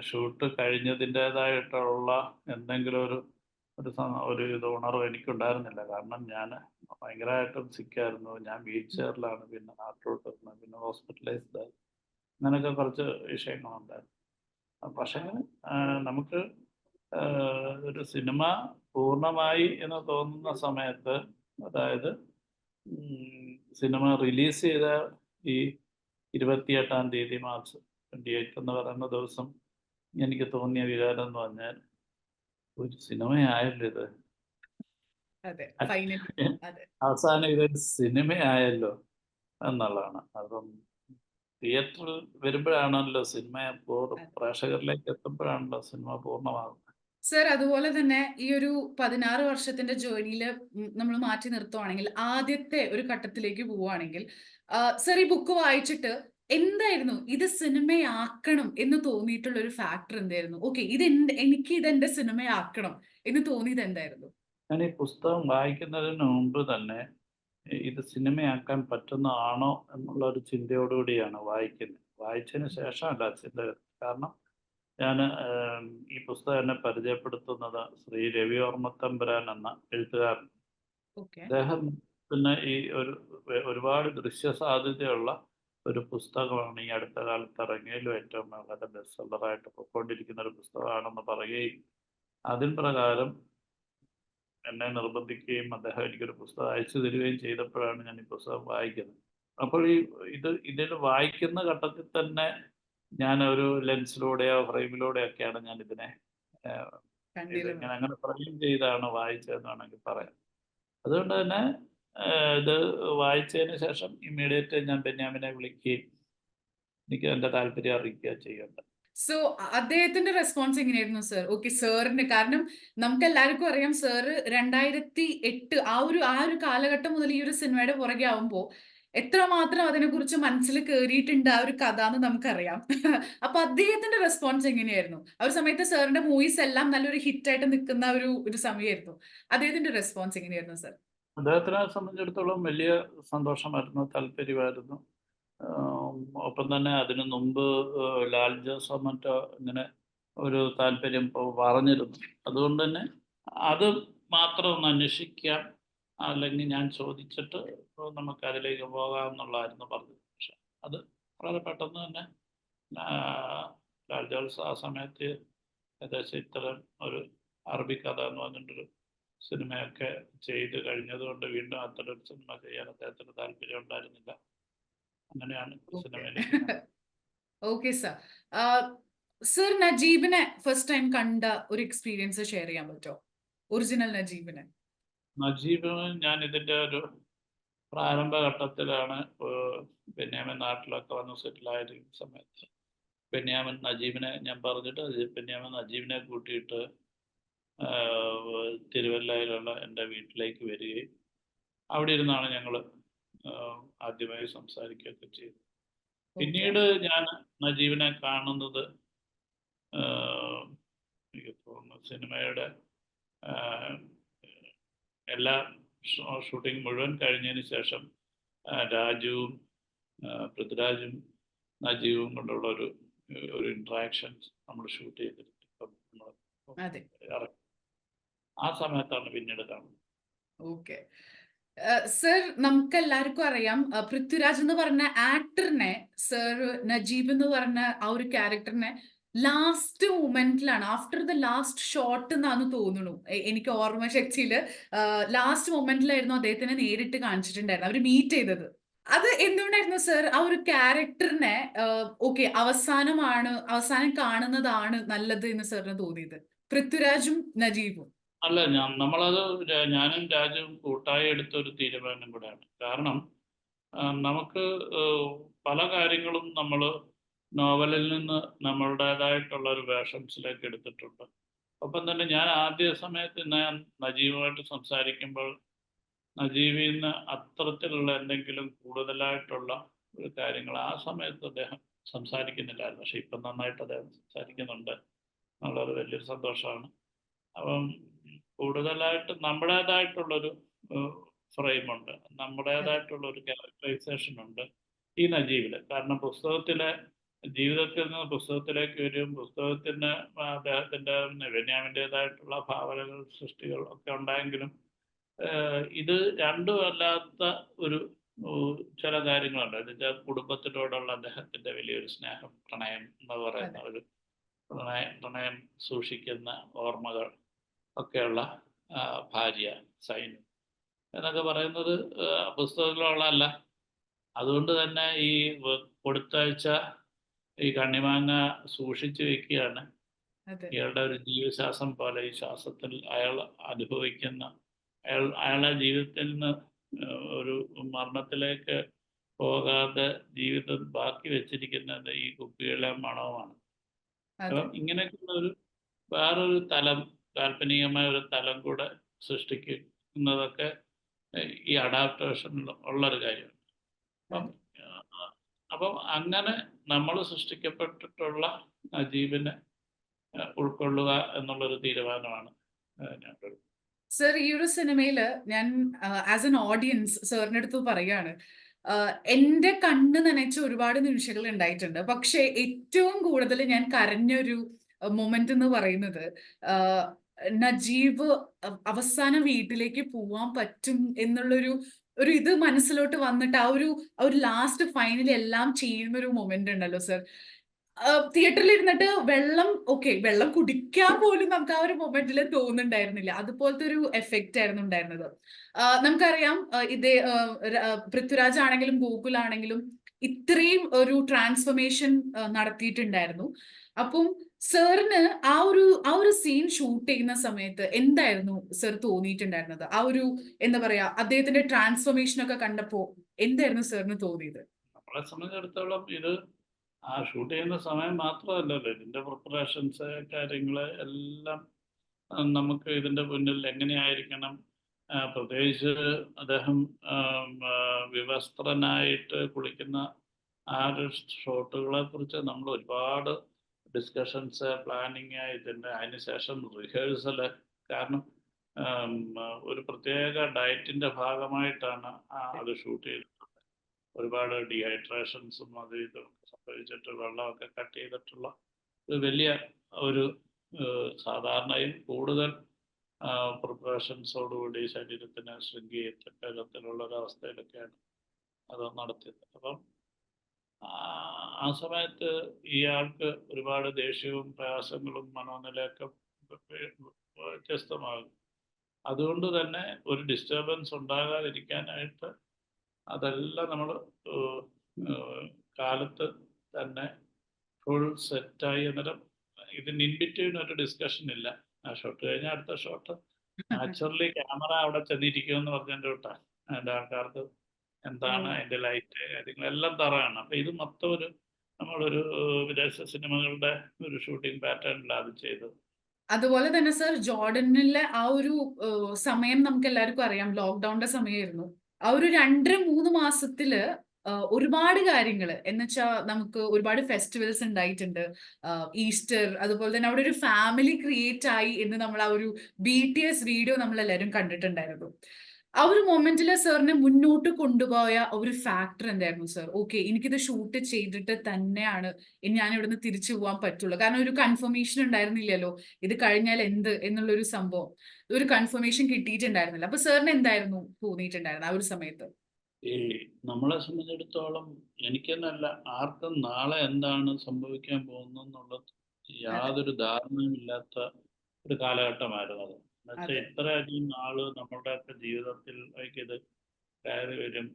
ഷൂട്ട് കഴിഞ്ഞതിൻ്റെതായിട്ടുള്ള എന്തെങ്കിലും ഒരു ഇത് ഉണർവ് എനിക്കുണ്ടായിരുന്നില്ല. കാരണം ഞാൻ ഭയങ്കരമായിട്ടും സിക്കായിരുന്നു. ഞാൻ വീൽ ചെയറിലാണ് പിന്നെ നാട്ടിലോട്ട് വന്നത്. പിന്നെ ഹോസ്പിറ്റലൈസ്ഡ് ആയി. അങ്ങനെയൊക്കെ കുറച്ച് വിഷയങ്ങളുണ്ടായിരുന്നു. പക്ഷേ നമുക്ക് ഒരു സിനിമ പൂർണ്ണമായി എന്ന് തോന്നുന്ന സമയത്ത്, അതായത് സിനിമ റിലീസ് ചെയ്ത ഈ 28-ാം തീയതി മാർച്ച് 28 എന്ന് പറയുന്ന ദിവസം എനിക്ക് തോന്നിയ വികാരം എന്ന് പറഞ്ഞാൽ, ഒരു സിനിമയായല്ലോ ഇത്. അതെ ഫൈനലി. അതെ അവസാനം ഇതൊരു സിനിമയായല്ലോ എന്നുള്ളതാണ്. അപ്പം തിയേറ്ററിൽ വരുമ്പോഴാണല്ലോ സിനിമ പ്രേക്ഷകരിലേക്ക് എത്തുമ്പോഴാണല്ലോ സിനിമ പൂർണ്ണമാകുന്നത്. സർ, അതുപോലെ തന്നെ ഈ ഒരു 16 വർഷത്തിന്റെ ജേർണിയിൽ നമ്മൾ മാറ്റി നിർത്തുവാണെങ്കിൽ ആദ്യത്തെ ഒരു ഘട്ടത്തിലേക്ക് പോവുകയാണെങ്കിൽ, സർ ഈ ബുക്ക് വായിച്ചിട്ട് എന്തായിരുന്നു ഇത് സിനിമയാക്കണം എന്ന് തോന്നിയിട്ടുള്ള ഒരു ഫാക്ടർ എന്തായിരുന്നു? ഓക്കെ, എനിക്ക് ഇതെന്റെ സിനിമയാക്കണം എന്ന് തോന്നിയത് എന്തായിരുന്നു? ഞാൻ ഈ പുസ്തകം വായിക്കുന്നതിന് മുമ്പ് തന്നെ ഇത് സിനിമയാക്കാൻ പറ്റുന്നതാണോ എന്നുള്ള ഒരു ചിന്തയോടുകൂടിയാണ് വായിക്കുന്നത്. വായിച്ചതിന് ശേഷമല്ല ചിന്ത. കാരണം ഞാൻ ഈ പുസ്തകം എന്നെ പരിചയപ്പെടുത്തുന്നത് ശ്രീ രവിവർമ്മ തമ്പുരാൻ എന്ന എഴുത്തുകാരൻ. ഓക്കെ. അദ്ദേഹം പിന്നെ ഈ ഒരുപാട് ദൃശ്യ സാധ്യതയുള്ള ഒരു പുസ്തകമാണ് ഈ അടുത്ത കാലത്ത് ഇറങ്ങിയതിലും ഏറ്റവും വളരെ ബെസ്റ്റ് സെല്ലറായിട്ട് പൊയ്ക്കൊണ്ടിരിക്കുന്ന ഒരു പുസ്തകമാണെന്ന് പറയുകയും അതിൻ പ്രകാരം എന്നെ നിർബന്ധിക്കുകയും അദ്ദേഹം എനിക്കൊരു പുസ്തകം അയച്ചു തരികയും ചെയ്തപ്പോഴാണ് ഞാൻ ഈ പുസ്തകം വായിക്കുന്നത്. അപ്പോൾ ഇതിൽ വായിക്കുന്ന ഘട്ടത്തിൽ തന്നെ ഞാൻ ഒരു ലെൻസിലൂടെയോ ഫ്രെയിമിലൂടെയോ ഒക്കെയാണ് ഞാൻ ഇതിനെ ഞാൻ അങ്ങനെ ഫ്രെയിം ചെയ്താണ് വായിച്ചതെന്ന് വേണമെങ്കിൽ പറയാം. അതുകൊണ്ട് തന്നെ ഇത് വായിച്ചതിന് ശേഷം ഇമ്മീഡിയറ്റ് ഞാൻ ബെന്യാമിനെ വിളിക്കുകയും എനിക്ക് എൻ്റെ താല്പര്യം അറിയിക്കുക ചെയ്യേണ്ടത്. സോ അദ്ദേഹത്തിന്റെ റെസ്പോൺസ് എങ്ങനെയായിരുന്നു സർ? ഓക്കെ, സാറിന് കാരണം നമുക്ക് എല്ലാവർക്കും അറിയാം സാറ് 2008 ആ ഒരു കാലഘട്ടം മുതൽ ഈ ഒരു സിനിമയുടെ പുറകെ ആവുമ്പോൾ എത്രമാത്രം അതിനെക്കുറിച്ച് മനസ്സിൽ കയറിയിട്ടുണ്ട് ആ ഒരു കഥ എന്ന് നമുക്കറിയാം. അപ്പൊ അദ്ദേഹത്തിന്റെ റെസ്പോൺസ് എങ്ങനെയായിരുന്നു? ആ ഒരു സമയത്ത് സാറിന്റെ മൂവീസ് എല്ലാം നല്ലൊരു ഹിറ്റ് ആയിട്ട് നിൽക്കുന്ന ഒരു സമയമായിരുന്നു. അദ്ദേഹത്തിന്റെ റെസ്പോൺസ് എങ്ങനെയായിരുന്നു സർ? അദ്ദേഹത്തിനെ സംബന്ധിച്ചിടത്തോളം വലിയ സന്തോഷമായിരുന്നു, താല്പര്യമായിരുന്നു. ഒപ്പം തന്നെ അതിനു മുമ്പ് ലാൽ ജോസോ മറ്റോ ഇങ്ങനെ ഒരു താല്പര്യം പറഞ്ഞിരുന്നു. അതുകൊണ്ട് തന്നെ അത് മാത്രം ഒന്ന് അന്വേഷിക്കാം, അല്ലെങ്കിൽ ഞാൻ ചോദിച്ചിട്ട് നമുക്ക് അതിലേക്ക് പോകാം എന്നുള്ളതായിരുന്നു പറഞ്ഞത്. പക്ഷെ അത് വളരെ പെട്ടെന്ന് തന്നെ ലാൽ ജോസ് ആ സമയത്ത് ഏകദേശം ഇത്തരം ഒരു അറബി കഥ എന്ന് പറഞ്ഞിട്ടൊരു സിനിമയൊക്കെ ചെയ്ത് കഴിഞ്ഞതുകൊണ്ട് വീണ്ടും അത്തരം ഒരു സിനിമ ചെയ്യാൻ അദ്ദേഹത്തിന് താല്പര്യം ഉണ്ടായിരുന്നില്ല. അങ്ങനെയാണ് സിനിമയിലേക്ക്. Okay sir. സർ, നജീബിനെ ഫസ്റ്റ് ടൈം കണ്ട ഒരു എക്സ്പീരിയൻസ് ഷെയർ ചെയ്യാൻ പറ്റുമോ? ഒറിജിനൽ നജീബിനെ. നജീബിന് ഞാൻ ഇതിൻ്റെ ഒരു പ്രാരംഭഘട്ടത്തിലാണ് ബെന്യാമിൻ നാട്ടിലൊക്കെ വന്ന് സെറ്റിലായിരിക്കുന്ന സമയത്ത് ബെന്യാമിൻ നജീബിനെ ഞാൻ പറഞ്ഞിട്ട് ബെന്യാമിൻ നജീബിനെ കൂട്ടിയിട്ട് തിരുവല്ലയിലുള്ള എൻ്റെ വീട്ടിലേക്ക് വരികയും അവിടെ ഇരുന്നാണ് ഞങ്ങൾ ആദ്യമായി സംസാരിക്കുകയൊക്കെ ചെയ്തു. പിന്നീട് ഞാൻ നജീബിനെ കാണുന്നത് എനിക്ക് തോന്നുന്നു സിനിമയുടെ എല്ലാ ഷൂട്ടിംഗ് മുഴുവൻ കഴിഞ്ഞതിന് ശേഷം രാജുവും പൃഥ്വിരാജും നജീബും കൊണ്ടുള്ള ഒരു ഇൻട്രാക്ഷൻസ് നമ്മൾ ഷൂട്ട് ചെയ്തിട്ടുണ്ട്. ആ സമയത്താണ് പിന്നീട് കാണുന്നത്. ഓക്കെ സർ, നമുക്ക് എല്ലാവർക്കും അറിയാം പൃഥ്വിരാജ് എന്ന് പറഞ്ഞ ആക്ടറിനെ സർ നജീബ് എന്ന് പറഞ്ഞ ആ ഒരു ക്യാരക്ടറിനെ ലാസ്റ്റ് മൊമെന്റിലാണ്, ആഫ്റ്റർ ദ ലാസ്റ്റ് ഷോട്ട് എന്നാണ് തോന്നുന്നു എനിക്ക് ഓർമ്മ ശക്തിയില്, ലാസ്റ്റ് മൊമെന്റിലായിരുന്നു അദ്ദേഹത്തിനെ നേരിട്ട് കാണിച്ചിട്ടുണ്ടായിരുന്നു അവർ മീറ്റ് ചെയ്തത്. അത് എന്തുകൊണ്ടായിരുന്നു സർ ആ ഒരു ക്യാരക്ടറിനെ ഓക്കെ അവസാനം കാണുന്നതാണ് നല്ലത് എന്ന് സാറിന് തോന്നിയത്, പൃഥ്വിരാജും നജീബും? അല്ല, ഞാനും രാജുവും കൂട്ടായി എടുത്ത ഒരു തീരുമാനം കൂടെയാണ്. കാരണം നമുക്ക് പല കാര്യങ്ങളും നമ്മൾ നോവലിൽ നിന്ന് നമ്മളുടേതായിട്ടുള്ള ഒരു വേഷൻസിലേക്ക് എടുത്തിട്ടുണ്ട്. ഒപ്പം തന്നെ ഞാൻ ആദ്യ സമയത്ത് ഞാൻ നജീബുമായിട്ട് സംസാരിക്കുമ്പോൾ നജീബിൽ നിന്ന് അത്തരത്തിലുള്ള എന്തെങ്കിലും കൂടുതലായിട്ടുള്ള ഒരു കാര്യങ്ങൾ ആ സമയത്ത് അദ്ദേഹം സംസാരിക്കുന്നില്ലായിരുന്നു. പക്ഷെ ഇപ്പം നന്നായിട്ട് അദ്ദേഹം സംസാരിക്കുന്നുണ്ട് എന്നുള്ളത് വലിയൊരു സന്തോഷമാണ്. അപ്പം കൂടുതലായിട്ട് നമ്മുടേതായിട്ടുള്ളൊരു ഫ്രെയിമുണ്ട്, അതെ. നമ്മുടേതായിട്ടുള്ളൊരു ക്യാരക്ടറൈസേഷൻ ഉണ്ട് ഈ നജീബിൽ. കാരണം പുസ്തകത്തിലെ ജീവിതത്തിൽ നിന്ന് പുസ്തകത്തിലേക്ക് വരും, പുസ്തകത്തിന് അദ്ദേഹത്തിൻ്റെ ബെന്യാമിൻ്റെതായിട്ടുള്ള ഭാവനകൾ സൃഷ്ടികൾ ഒക്കെ ഉണ്ടായെങ്കിലും ഇത് രണ്ടും അല്ലാത്ത ഒരു ചില കാര്യങ്ങളുണ്ട്. എന്നുവെച്ചാൽ കുടുംബത്തിനോടുള്ള അദ്ദേഹത്തിൻ്റെ വലിയൊരു സ്നേഹം, പ്രണയം എന്ന് പറയുന്ന അതെ. ഒരു പ്രണയം സൂക്ഷിക്കുന്ന ഓർമ്മകൾ ഒക്കെയുള്ള ഭാര്യ സൈനു എന്നൊക്കെ പറയുന്നത് പുസ്തകത്തിലുള്ളതല്ല. അതുകൊണ്ട് തന്നെ ഈ കൊടുത്താഴ്ച ഈ കണ്ണിമാങ്ങ സൂക്ഷിച്ചു വെക്കുകയാണ്. അതെ. ഇയാളുടെ ഒരു ജീവശ്വാസം പോലെ ഈ ശ്വാസത്തിൽ അയാൾ അനുഭവിക്കുന്ന അയാളുടെ ജീവിതത്തിൽ നിന്ന് ഒരു മരണത്തിലേക്ക് പോകാതെ ജീവിതം ബാക്കി വെച്ചിരിക്കുന്നത് ഈ കുപ്പികളുടെ മണവുമാണ്. അതെ. അപ്പം ഇങ്ങനെയൊക്കെയുള്ള ഒരു വേറൊരു തലം, കാൽപ്പനികമായ ഒരു തലം കൂടെ സൃഷ്ടിക്കുന്നതൊക്കെ ഈ അഡാപ്റ്റേഷനിൽ ഉള്ളൊരു കാര്യമാണ്. അപ്പം അതെ. അപ്പം അങ്ങനെ നമ്മൾ സൃഷ്ടിക്കപ്പെട്ടിട്ടുള്ള ജീവനെ ഉൾക്കൊള്ളുക എന്നുള്ളൊരു തീരുമാനമാണ് ഞാൻ എടുത്തത്. സർ, ഈ ഒരു സിനിമയില് ഞാൻ ആസ് എൻ ഓഡിയൻസ് സാറിന്റെ അടുത്ത് പറയാണ്, എന്റെ കണ്ണ് നനച്ച ഒരുപാട് നിമിഷങ്ങൾ ഉണ്ടായിട്ടുണ്ട്. പക്ഷെ ഏറ്റവും കൂടുതൽ ഞാൻ കരഞ്ഞൊരു മൊമെന്റ് എന്ന് പറയുന്നത് ആഹ് നജീബ് അവസാനം വീട്ടിലേക്ക് പോവാൻ പറ്റും എന്നുള്ളൊരു ഇത് മനസ്സിലോട്ട് വന്നിട്ട് ആ ഒരു ലാസ്റ്റ് ഫൈനൽ എല്ലാം ചെയ്യുന്ന ഒരു മൊമെന്റ് ഉണ്ടല്ലോ സർ. തിയേറ്ററിൽ ഇരുന്നിട്ട് വെള്ളം കുടിക്കാൻ പോലും നമുക്ക് ആ ഒരു മൊമെന്റിൽ തോന്നുന്നുണ്ടായിരുന്നില്ല. അതുപോലത്തെ ഒരു എഫക്റ്റ് ആയിരുന്നു ഉണ്ടായിരുന്നത്. നമുക്കറിയാം, ഇതേ പൃഥ്വിരാജ് ആണെങ്കിലും ഗോകുൽ ആണെങ്കിലും ഇത്രയും ഒരു ട്രാൻസ്ഫോർമേഷൻ നടത്തിയിട്ടുണ്ടായിരുന്നു. അപ്പം സാറിന് ആ ഒരു സീൻ ഷൂട്ട് ചെയ്യുന്ന സമയത്ത് എന്തായിരുന്നു സർ തോന്നിയിട്ടുണ്ടായിരുന്നത്? ആ ഒരു എന്താ പറയാ, അദ്ദേഹത്തിന്റെ ട്രാൻസ്ഫോർമേഷൻ ഒക്കെ കണ്ടപ്പോ എന്തായിരുന്നു സാറിന് തോന്നിയത്? നമ്മളെ സംബന്ധിച്ചിടത്തോളം ഇത് ഷൂട്ട് ചെയ്യുന്ന സമയം മാത്രമല്ലല്ലോ, ഇതിൻ്റെ പ്രിപ്പറേഷൻസ് കാര്യങ്ങൾ എല്ലാം നമുക്ക് ഇതിൻ്റെ മുന്നിൽ എങ്ങനെയായിരിക്കണം, പ്രത്യേകിച്ച് അദ്ദേഹം വിവസ്ത്രനായിട്ട് കുളിക്കുന്ന ആ ഒരു ഷോട്ടുകളെ കുറിച്ച് നമ്മൾ ഒരുപാട് ഡിസ്കഷൻസ്, പ്ലാനിങ്, ഇതിൻ്റെ അതിനുശേഷം റിഹേഴ്സല്. കാരണം ഒരു പ്രത്യേക ഡയറ്റിൻ്റെ ഭാഗമായിട്ടാണ് അത് ഷൂട്ട് ചെയ്തത്. ഒരുപാട് ഡീഹൈഡ്രേഷൻസും അത് ഇതൊക്കെ സംഭവിച്ചിട്ട് വെള്ളമൊക്കെ കട്ട് ചെയ്തിട്ടുള്ള ഒരു വലിയ ഒരു സാധാരണയും കൂടുതൽ പ്രിപ്പറേഷൻസോടുകൂടി ശരീരത്തിനെ ശൃംഖി ചെയ്യത്തക്ക തരത്തിലുള്ള ഒരവസ്ഥയിലൊക്കെയാണ് അത് നടത്തിയത്. അപ്പം ആ സമയത്ത് ഇയാൾക്ക് ഒരുപാട് ദേഷ്യവും പ്രയാസങ്ങളും മനോനിലയൊക്കെ വ്യത്യസ്തമാകും. അതുകൊണ്ട് തന്നെ ഒരു ഡിസ്റ്റർബൻസ് ഉണ്ടാകാതിരിക്കാനായിട്ട് അതെല്ലാം നമ്മൾ കാലത്ത് തന്നെ ഫുൾ സെറ്റായി. അന്നേരം ഇതിന് ഇൻബിറ്റ്വീൻ ഒരു ഡിസ്കഷൻ ഇല്ല. ആ ഷോട്ട് കഴിഞ്ഞാൽ അടുത്ത ഷോട്ട് നാച്ചുറലി ക്യാമറ അവിടെ ചെന്നിരിക്കുമെന്ന് പറഞ്ഞതിൻ്റെ തൊട്ടാണ് അതിൻ്റെ ആൾക്കാർക്ക് എന്താണ് അതിൻ്റെ ലൈറ്റ് കാര്യങ്ങളെല്ലാം തറയാണ്. അപ്പം ഇത് മൊത്തം ഒരു നമ്മളൊരു വിദേശ സിനിമകളുടെ ഒരു ഷൂട്ടിംഗ് പാറ്റേണിലാണ് അത് ചെയ്തത്. അതുപോലെ തന്നെ സർ, ജോർഡനിലെ ആ ഒരു സമയം നമുക്ക് എല്ലാവർക്കും അറിയാം, ലോക്ക്ഡൌണിന്റെ സമയമായിരുന്നു. ആ ഒരു 2-3 മാസത്തില് ഒരുപാട് കാര്യങ്ങള് എന്നുവെച്ചാ നമുക്ക് ഒരുപാട് ഫെസ്റ്റിവൽസ് ഉണ്ടായിട്ടുണ്ട്. ഈസ്റ്റർ, അതുപോലെ തന്നെ അവിടെ ഒരു ഫാമിലി ക്രിയേറ്റ് ആയി എന്ന് നമ്മൾ ആ ഒരു BTS വീഡിയോ നമ്മൾ എല്ലാവരും കണ്ടിട്ടുണ്ടായിരുന്നു. ആ ഒരു മൊമെന്റില് സാറിനെ മുന്നോട്ട് കൊണ്ടുപോയ ഒരു ഫാക്ടർ എന്തായിരുന്നു സർ? ഓക്കെ, എനിക്കിത് ഷൂട്ട് ചെയ്തിട്ട് തന്നെയാണ് ഇനി ഞാൻ ഇവിടുന്ന് തിരിച്ചു പോകാൻ പറ്റുള്ളൂ. കാരണം ഒരു കൺഫർമേഷൻ ഉണ്ടായിരുന്നില്ലല്ലോ, ഇത് കഴിഞ്ഞാൽ എന്ത് എന്നുള്ളൊരു സംഭവം. ഒരു കൺഫർമേഷൻ കിട്ടിയിട്ടുണ്ടായിരുന്നില്ല. അപ്പൊ സാറിന് എന്തായിരുന്നു തോന്നിയിട്ടുണ്ടായിരുന്നത് ആ ഒരു സമയത്ത്? ഈ നമ്മളെ സംബന്ധിച്ചിടത്തോളം എനിക്കെന്നല്ല, ആർക്കും നാളെ എന്താണ് സംഭവിക്കാൻ പോകുന്നതെന്നുള്ളത് അതെ. യാതൊരു ധാരണയും ഇല്ലാത്ത ഒരു കാലഘട്ടമായിരുന്നു അത്. എന്നുവെച്ചാൽ അതെ. ഇത്രയധികം നാള് നമ്മുടെയൊക്കെ ജീവിതത്തിൽ ഇത് കയറി വരും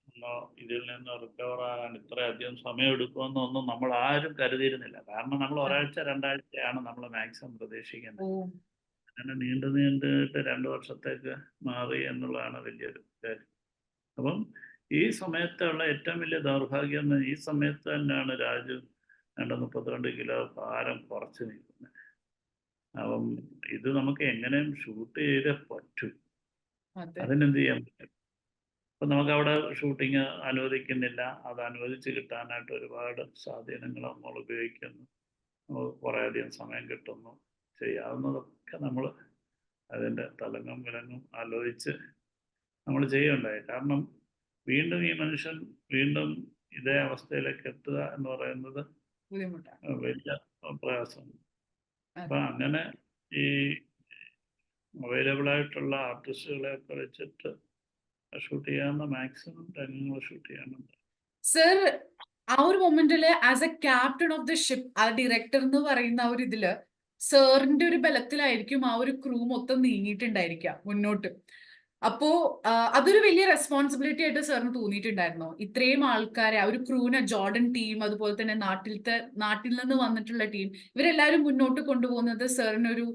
എന്നോ ഇതിൽ നിന്ന് റിക്കവർ ആകാൻ ഇത്രയധികം സമയമെടുക്കുമെന്നൊന്നും നമ്മൾ ആരും കരുതിയിരുന്നില്ല. കാരണം നമ്മൾ അതെ. ഒരാഴ്ച രണ്ടാഴ്ചയാണ് നമ്മൾ മാക്സിമം ഓ. പ്രതീക്ഷിക്കുന്നത്. അങ്ങനെ നീണ്ടിട്ട് 2 വർഷത്തേക്ക് മാറി എന്നുള്ളതാണ് വലിയൊരു കാര്യം. അപ്പം ഈ സമയത്തുള്ള ഏറ്റവും വലിയ ദൗർഭാഗ്യം എന്ന് ഈ സമയത്ത് തന്നെയാണ് രാജു 32 കിലോ ഭാരം കുറച്ച് നിൽക്കുന്നത്. അപ്പം ഇത് നമുക്ക് എങ്ങനെയും ഷൂട്ട് ചെയ്തേ പറ്റൂ. അതെ. അതിനെന്ത് ചെയ്യാൻ പറ്റും? അപ്പം നമുക്കവിടെ ഷൂട്ടിങ് അനുവദിക്കുന്നില്ല. അത് അനുവദിച്ച് കിട്ടാനായിട്ട് ഒരുപാട് സ്വാധീനങ്ങൾ നമ്മൾ ഉപയോഗിക്കുന്നു. നമുക്ക് കുറേയധികം സമയം കിട്ടുന്നു. ചെയ്യാവുന്നതൊക്കെ നമ്മൾ അതിൻ്റെ തലങ്ങും വിലങ്ങും ആലോചിച്ച് നമ്മൾ ചെയ്യുകയുണ്ടായി. കാരണം വീണ്ടും ഈ മനുഷ്യൻ വീണ്ടും ഇതേ അവസ്ഥയിലേക്ക് എത്തുക എന്ന് പറയുന്നത് ബുദ്ധിമുട്ടാണ്. വലിയ പ്രയാസമാണ്. അതെ. അപ്പം അങ്ങനെ ഈ അവൈലബിൾ ആയിട്ടുള്ള ആർട്ടിസ്റ്റുകളെയൊക്കെ വെച്ചിട്ട് ഷൂട്ട് ചെയ്യാവുന്ന മാക്സിമം രംഗങ്ങൾ ഷൂട്ട് ചെയ്യാനുണ്ട്. സർ, ആ ഒരു മൊമെന്റില് as a captain of the ship, ആ ഡയറക്ടർ എന്ന് പറയുന്ന ആ ഒരു ഇതില് സാറിന്റെ ഒരു ബലത്തിലായിരിക്കും ആ ഒരു ക്രൂ മൊത്തം നീങ്ങിയിട്ടുണ്ടായിരിക്കുക മുന്നോട്ട്. അപ്പോ അതൊരു വലിയ റെസ്പോൺസിബിലിറ്റി ആയിട്ട് സാറിന് തോന്നിയിട്ടുണ്ടായിരുന്നോ? ഇത്രയും ആൾക്കാരെ, ആ ഒരു ക്രൂവിനെ, ജോർഡൻ ടീം, അതുപോലെ തന്നെ നാട്ടിൽ നിന്ന് വന്നിട്ടുള്ള ടീം, ഇവരെല്ലാവരും മുന്നോട്ട് കൊണ്ടുപോകുന്നത് സാറിനൊരു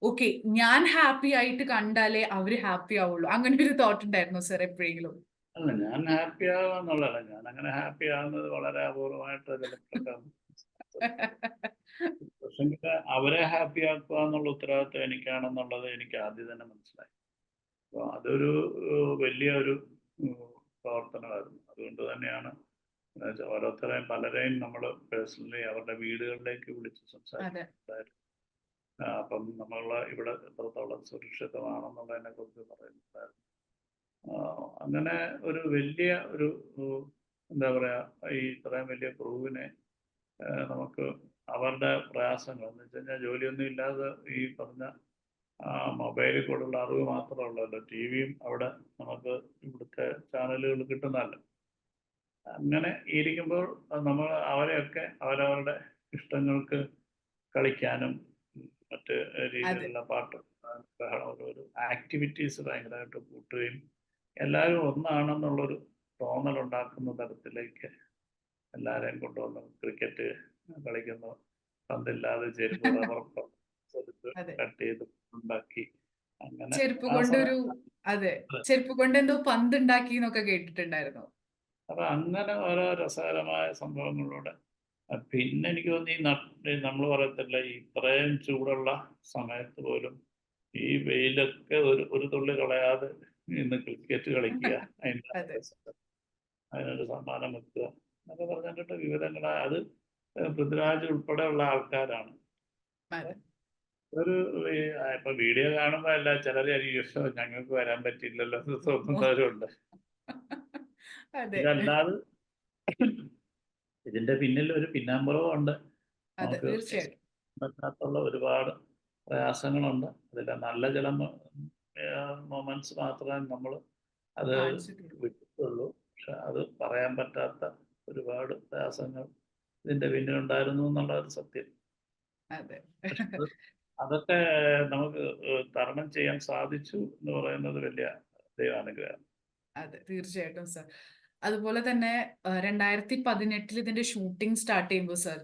ഓക്കെ, ഞാൻ ഹാപ്പി ആയിട്ട് കണ്ടാലേ അവര് ഹാപ്പി ആവുള്ളൂ, അങ്ങനെ ഒരു തോട്ട് ഉണ്ടായിരുന്നോ സാർ എപ്പോഴെങ്കിലും? അല്ല, ഞാൻ ഹാപ്പി ആവുക എന്നുള്ളതല്ല. ഞാൻ അങ്ങനെ ഹാപ്പി ആവുന്നത് വളരെ അപൂർവമായിട്ട് ചിലപ്പോഴൊക്കെ. പക്ഷെങ്കിൽ അവരെ ഹാപ്പി ആക്കുക എന്നുള്ള ഉത്തരവാദിത്വം എനിക്കാണെന്നുള്ളത് എനിക്ക് ആദ്യം തന്നെ മനസ്സിലായി. അപ്പോൾ അതൊരു വലിയ ഒരു പ്രവർത്തനമായിരുന്നു. അതുകൊണ്ട് തന്നെയാണ് ഓരോരുത്തരെയും പലരെയും നമ്മൾ പേഴ്സണലി അവരുടെ വീടുകളിലേക്ക് വിളിച്ച് സംസാരിക്കുന്നുണ്ടായിരുന്നു. അപ്പം നമ്മൾ ഇവിടെ എത്രത്തോളം സുരക്ഷിതമാണെന്നുള്ളതിനെ കുറിച്ച് പറയുന്നുണ്ടായിരുന്നു. അങ്ങനെ ഒരു വലിയ ഒരു എന്താ പറയുക, ഈ ഇത്രയും വലിയ ക്രൂവിനെ നമുക്ക് അവരുടെ പ്രയാസങ്ങൾ എന്ന് വെച്ച് കഴിഞ്ഞാൽ ജോലിയൊന്നും ഇല്ലാതെ ഈ പറഞ്ഞ മൊബൈലിൽ കൂടെയുള്ള അറിവ് മാത്രമേ ഉള്ളല്ലോ. ടി വിയും അവിടെ നമുക്ക് ഇവിടുത്തെ ചാനലുകൾ കിട്ടുന്നതല്ല. അങ്ങനെ ഇരിക്കുമ്പോൾ നമ്മൾ അവരെയൊക്കെ അവരവരുടെ ഇഷ്ടങ്ങൾക്ക് കളിക്കാനും മറ്റ് രീതിയിലുള്ള പാട്ട്, ഓരോരോ ആക്ടിവിറ്റീസ് ഭയങ്കരമായിട്ട് കൂട്ടുകയും എല്ലാവരും ഒന്നാണെന്നുള്ളൊരു തോന്നലുണ്ടാക്കുന്ന തരത്തിലേക്ക് എല്ലാവരെയും കൊണ്ടുവന്ന് ക്രിക്കറ്റ് കളിക്കുന്നു, പന്തില്ലാതെ ചെരുപ്പ് റബ്ബർ കട്ട് ചെയ്ത് ഉണ്ടാക്കി. അങ്ങനെ ചെരുപ്പ് ആ കൊണ്ടൊരു സമയത്ത് അതെ, ചെരുപ്പ് കൊണ്ട് എന്തോ പന്ത് ഉണ്ടാക്കി എന്നൊക്കെ കേട്ടിട്ടുണ്ടായിരുന്നു. അപ്പൊ അങ്ങനെ ഓരോ രസകരമായ സംഭവങ്ങളിലൂടെ പിന്നെ എനിക്ക് തോന്നി നമ്മൾ പറയത്തില്ല, ഇത്രയും ചൂടുള്ള സമയത്ത് പോലും ഈ വെയിലൊക്കെ ഒരു തുള്ളി കളയാതെ ഇന്ന് ക്രിക്കറ്റ് കളിക്കുക, അതെ. അതിനൊരു സമ്മാനം വെക്കുക എന്നൊക്കെ പറഞ്ഞിട്ട് വിവരങ്ങളാ. അത് പൃഥ്വിരാജ് ഉൾപ്പെടെയുള്ള ആൾക്കാരാണ്. അതെ. ഒരു ഇപ്പൊ വീഡിയോ കാണുമ്പോ അല്ല ചിലർ ഞങ്ങൾക്ക് വരാൻ പറ്റില്ലല്ലോ എന്ന് തോന്നുന്നവരുണ്ട്. അതെ. ഇതല്ലാതെ ഇതിന്റെ പിന്നിൽ ഒരു പിന്നാമ്പുറവും ഉണ്ട്. അതെ, നമുക്ക് തീർച്ചയായിട്ടും. പറ്റാത്തുള്ള ഒരുപാട് പ്രയാസങ്ങളുണ്ട്. അതിലെ നല്ല ചില മൊമെന്റ്സ് മാത്രമേ നമ്മൾ അത് കാണിച്ചിട്ടുള്ളൂ. വിട്ടിട്ടുള്ളൂ. പക്ഷെ അത് പറയാൻ പറ്റാത്ത ഒരുപാട് പ്രയാസങ്ങൾ ഇതിന്റെ പിന്നിലുണ്ടായിരുന്നു എന്നുള്ള ഒരു സത്യം. അതെ. പക്ഷെ അതൊക്കെ നമുക്ക് തരണം ചെയ്യാൻ സാധിച്ചു എന്ന് പറയുന്നത് വലിയ ദൈവാനുഗ്രഹം. അതെ, തീർച്ചയായിട്ടും സർ. അതുപോലെ തന്നെ 2018 ഇതിന്റെ ഷൂട്ടിംഗ് സ്റ്റാർട്ട് ചെയ്യുമ്പോൾ സർ,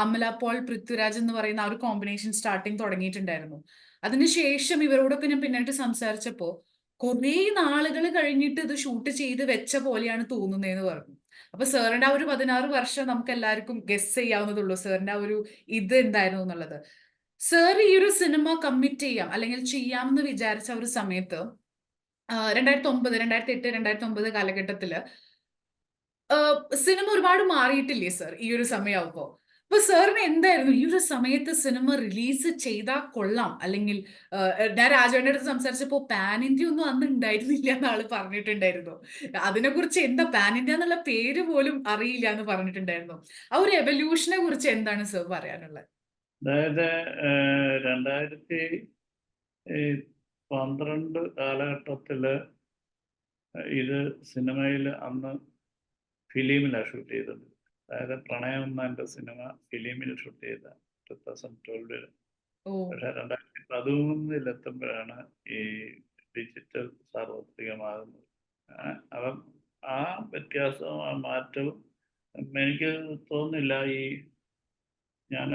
അമല പോൾ, പൃഥ്വിരാജ് എന്ന് പറയുന്ന ആ ഒരു കോമ്പിനേഷൻ സ്റ്റാർട്ടിങ് തുടങ്ങിയിട്ടുണ്ടായിരുന്നു. അതിനുശേഷം ഇവരോടൊക്കെ ഞാൻ പിന്നീട് സംസാരിച്ചപ്പോ കുറേ നാളുകൾ കഴിഞ്ഞിട്ട് ഇത് ഷൂട്ട് ചെയ്ത് വെച്ച പോലെയാണ് തോന്നുന്നതെന്ന് പറഞ്ഞു. അപ്പൊ സാറിന്റെ ആ ഒരു 16 വർഷം നമുക്ക് എല്ലാവർക്കും ഗസ് ചെയ്യാവുന്നതുള്ളൂ സാറിന്റെ ആ ഒരു ഇത് എന്തായിരുന്നു എന്നുള്ളത്. സാർ ഈ ഒരു സിനിമ കമ്മിറ്റ് ചെയ്യാം അല്ലെങ്കിൽ ചെയ്യാമെന്ന് വിചാരിച്ച ഒരു സമയത്ത് 2009, 2008, 2009 കാലഘട്ടത്തില് സിനിമ ഒരുപാട് മാറിയിട്ടില്ലേ സർ ഈ ഒരു സമയമാകുമ്പോ? അപ്പൊ സാറിന് എന്തായിരുന്നു ഈ ഒരു സമയത്ത് സിനിമ റിലീസ് ചെയ്താൽ കൊള്ളാം, അല്ലെങ്കിൽ ഞാൻ രാജേട്ടൻ്റെ അടുത്ത് സംസാരിച്ചപ്പോ പാൻ ഇന്ത്യ ഒന്നും അന്ന് ഉണ്ടായിരുന്നില്ല എന്ന് ആള് പറഞ്ഞിട്ടുണ്ടായിരുന്നു. അതിനെക്കുറിച്ച് എന്താ പാൻ ഇന്ത്യ എന്നുള്ള പേര് പോലും അറിയില്ല എന്ന് പറഞ്ഞിട്ടുണ്ടായിരുന്നു. ആ ഒരു എവല്യൂഷനെ കുറിച്ച് എന്താണ് സർ പറയാനുള്ളത്? അതായത് 2012 കാലഘട്ടത്തില് ഇത് സിനിമയിൽ അന്ന് ഫിലിമിലാണ് ഷൂട്ട് ചെയ്തത്. അതായത് പ്രണയം എന്ന എൻ്റെ സിനിമ ഫിലിമിൽ ഷൂട്ട് ചെയ്ത 2012. ഓ. പക്ഷെ 2013 എത്തുമ്പോഴാണ് ഈ ഡിജിറ്റൽ സാർവത്രികമാകുന്നത്. അപ്പം ആ വ്യത്യാസവും ആ മാറ്റവും എനിക്ക് തോന്നുന്നില്ല. ഞാൻ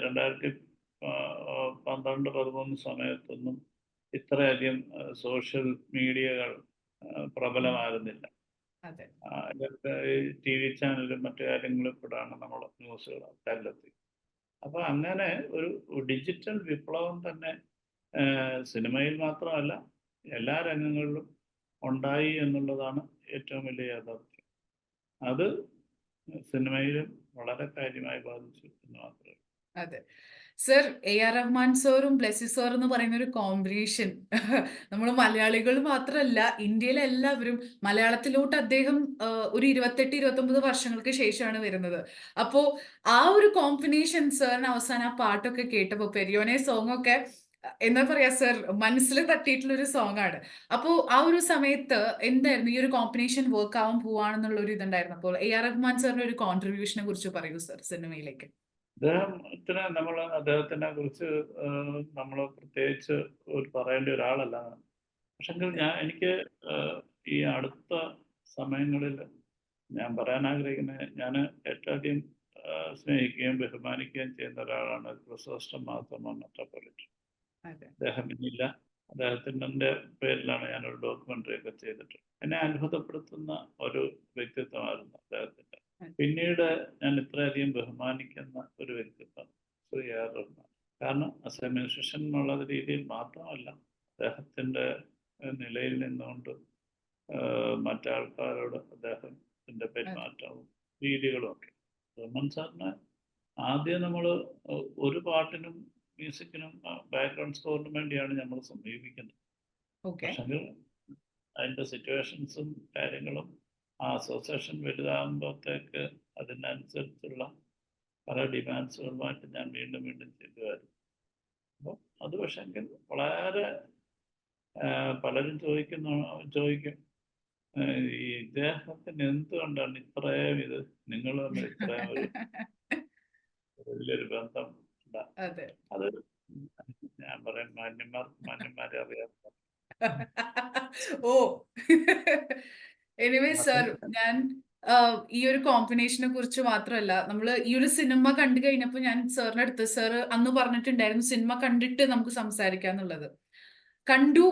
2012-13 സമയത്തൊന്നും ഇത്രയധികം സോഷ്യൽ മീഡിയകൾ പ്രബലമാകുന്നില്ല. അതെ. ഇതൊക്കെ ഈ ടി വി ചാനലും മറ്റു കാര്യങ്ങളിൽ കൂടാണ് നമ്മൾ ന്യൂസുകൾ ആൾക്കാരിലെത്തി. അപ്പൊ അങ്ങനെ ഒരു ഡിജിറ്റൽ വിപ്ലവം തന്നെ സിനിമയിൽ മാത്രമല്ല എല്ലാ രംഗങ്ങളിലും ഉണ്ടായി എന്നുള്ളതാണ് ഏറ്റവും വലിയ യാഥാർത്ഥ്യം. അത് സിനിമയിലും വളരെ കാര്യമായി ബാധിച്ചു എന്ന് മാത്രമേ ഉള്ളൂ. അതെ. സർ, എ.ആർ. റഹ്മാൻ സാറും ബ്ലെസ്സി സാർ എന്ന് പറയുന്ന ഒരു കോമ്പിനേഷൻ നമ്മൾ മലയാളികൾ മാത്രമല്ല, ഇന്ത്യയിലെ എല്ലാവരും മലയാളത്തിലോട്ട് അദ്ദേഹം ഒരു 28, 29 വർഷങ്ങൾക്ക് ശേഷമാണ് വരുന്നത്. അപ്പോ ആ ഒരു കോമ്പിനേഷൻ സാറിന് അവസാനം ആ പാട്ടൊക്കെ കേട്ടപ്പോ പെരിയോനെ സോങ് ഒക്കെ എന്താ പറയാ സർ, മനസ്സിൽ തട്ടിയിട്ടുള്ള ഒരു സോങ് ആണ്. അപ്പോ ആ ഒരു സമയത്ത് എന്തായിരുന്നു ഈ ഒരു കോമ്പിനേഷൻ വർക്ക് ആവാൻ പോവാണെന്നുള്ള ഒരു ഇതുണ്ടായിരുന്നു. അപ്പോൾ എ.ആർ. റഹ്മാൻ സാറിന്റെ ഒരു കോൺട്രിബ്യൂഷനെ കുറിച്ച് പറയൂ സർ സിനിമയിലേക്ക്. അദ്ദേഹത്തിനെ കുറിച്ച് നമ്മൾ പ്രത്യേകിച്ച് പറയേണ്ട ഒരാളല്ല. പക്ഷെങ്കിൽ എനിക്ക് ഈ അടുത്ത സമയങ്ങളിൽ ഞാൻ പറയാൻ ആഗ്രഹിക്കുന്നത്, ഞാൻ ഏറ്റവും അധികം സ്നേഹിക്കുകയും ബഹുമാനിക്കുകയും ചെയ്യുന്ന ഒരാളാണ് ക്രിസോസ്റ്റം മാർത്തോമാ മെട്രോപൊളിറ്റൻ. അദ്ദേഹം ഇന്നില്ല. അദ്ദേഹത്തിൻ്റെ പേരിലാണ് ഞാനൊരു ഡോക്യുമെൻ്ററി ഒക്കെ ചെയ്തിട്ട്. എന്നെ അത്ഭുതപ്പെടുത്തുന്ന ഒരു വ്യക്തിത്വമായിരുന്നു അദ്ദേഹത്തിൻ്റെ. പിന്നീട് ഞാൻ ഇത്രയധികം ബഹുമാനിക്കുന്ന ഒരു വ്യക്തിത്വം ശ്രീ എ.ആർ. റഹ്മാൻ. കാരണം ആസ് എ മ്യൂസിഷ്യൻ എന്നുള്ള രീതിയിൽ മാത്രമല്ല, അദ്ദേഹത്തിൻ്റെ നിലയിൽ നിന്നുകൊണ്ട് മറ്റാൾക്കാരോട് അദ്ദേഹത്തിൻ്റെ പെരുമാറ്റവും രീതികളും ഒക്കെ. റഹ്മാൻ സാറിന് ആദ്യം നമ്മൾ ഒരു പാട്ടിനും മ്യൂസിക്കിനും ബാക്ക്ഗ്രൗണ്ട് സ്കോറിനും വേണ്ടിയാണ് നമ്മൾ സമീപിക്കുന്നത്. പക്ഷെങ്കിൽ അതിൻ്റെ സിറ്റുവേഷൻസും കാര്യങ്ങളും ആ അസോസിയേഷൻ വലുതാകുമ്പോഴത്തേക്ക് അതിനനുസരിച്ചുള്ള പല ഡിമാൻഡ്സുകളുമായിട്ട് ഞാൻ വീണ്ടും വീണ്ടും ചെയ്യുമായിരുന്നു. അപ്പോൾ അത് പക്ഷെങ്കിൽ വളരെ പലരും ചോദിക്കും ഈ ഇദ്ദേഹത്തിന് എന്തുകൊണ്ടാണ് ഇത്രയും ഇത് നിങ്ങൾ തമ്മിൽ ഇത്രയും ഒരു വലിയൊരു ബന്ധം. അത് ഞാൻ പറയാൻ മാന്യന്മാരെ അറിയാം. ഓ എനിവേ സർ, ഞാൻ ഈ ഒരു കോമ്പിനേഷനെ കുറിച്ച് മാത്രമല്ല, നമ്മൾ ഈ ഒരു സിനിമ കണ്ടു കഴിഞ്ഞപ്പോൾ ഞാൻ സാറിന്റെ അടുത്ത്, സാർ അന്ന് പറഞ്ഞിട്ടുണ്ടായിരുന്നു സിനിമ കണ്ടിട്ട് നമുക്ക് സംസാരിക്കാന്നുള്ളത്. കണ്ടു,